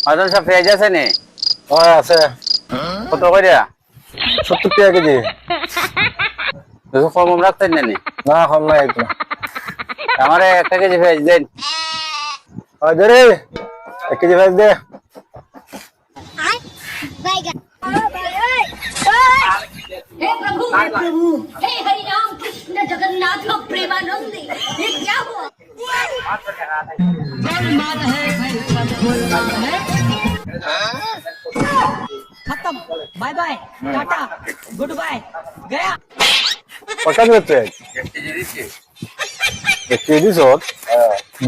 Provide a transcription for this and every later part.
মাজন সব পেঁয়াজ আছে নি? হয় আছে। কত কইরা? 70 টাকা কেজি। দেখো কম রাখতেন না নি? না কম নাই একদম। আমারে 1 কেজি পেঁয়াজ দেন। হয় দে রে 1 কেজি ভাজ দে। हे प्रभु हे हरि राम कृष्ण जगन्नाथ प्रेमानंद ये क्या हुआ खत्म bye bye tata goodbye गया কত দিতে? 1 কেজি দিছি। 1 কেজি দিছ?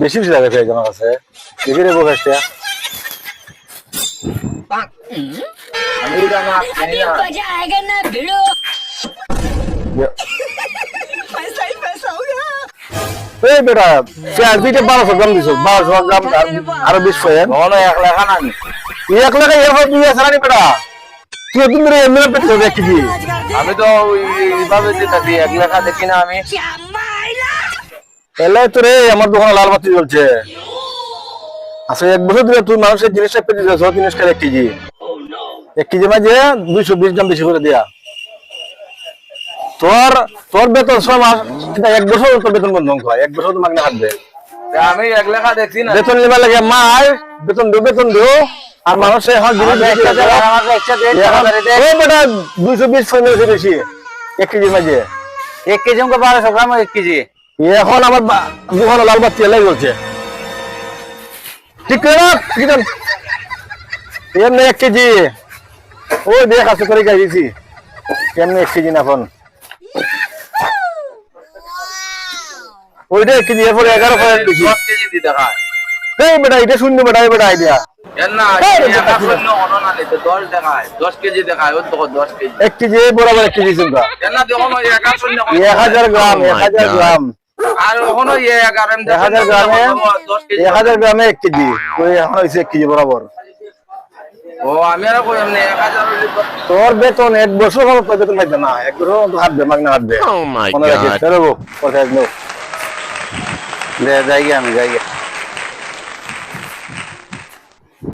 বেশি বেশি লাগে পেঁয়াজ আমার কাছে। দেখি রে বকাসটা। আমি জানা अभी मजा आएगा ना भिड़ो এই বেটা পেঁয়াজ দিতে 1200 গ্রাম দিছ। 1200 গ্রাম আর 20 পয়েন্ট। বলো 1 লাখ না আমি। 1 লাখ এর দুই আছে রানি বেটা। তুই দিন রে এমনি পেতে 1 কেজি। আমি তো এইভাবে দিতেছি 1 লাখ দেখি না আমি। এলে তো রে আমার দোকানে লাল বাতি জ্বলছে। আচ্ছা 1 বছর ধরে তুই মানুষের জিনিসটা পেতে দিছ 30 টাকা 1 কেজি। 1 কেজি মাঝে 220 গ্রাম বেশি করে দেয়া। তোর বেতন 6 মাস এটা 1 বছর তোর বেতন বন্ধ হয়। 1 বছর তো মাগনা হাঁটবে। আমি 1 লাখ দেখছি না। বেতন নিবা লাগে মাই বেতন দিও আর মানুষে এখন জিনিস একটা দে আমাকে একটা দে। এই বেটা 220 ফোন বেশি 1 কেজি মাঝে। 1 কেজি को 1200 গ্রাম 1 কেজি। এখন আমার দোকানে লাল বাতি এলাই বলছে ঠিক করে রাখ কিজন এমনি 1 কেজি ওই দেখ আছে করে গাইছি এমনি 1 কেজি না এখন ওইটা 1 কেজি এরপরে 11 পয়েন্ট বেশি 10 কেজি দিতে হয়। এই বেটা এটা শূন্য বেটা এই বেটা আইডিয়া এর না এটা শূন্য হলো না নিতে 10 দেখায় 10 কেজি দেখায় ওই তো 10 কেজি। 1 কেজি বরাবর 1 কেজি চিন্তা এর না দেখো না 1 শূন্য 1000 গ্রাম 1000 গ্রাম আর ওখানে 11 1000 গ্রামে 10 কেজি 1000 গ্রামে 1 কেজি ওই এখন হইছে 1 কেজি বরাবর ও আমি আর কই এমনি 1000 হইলে তো তোর বেতন 1 বছর হলো তোর বেতন পাইবে না 1 বছর তো হাতবে মাগনা হাতবে Oh my মনে রাখিস God. চলো কথা একদম যাই আমি যাই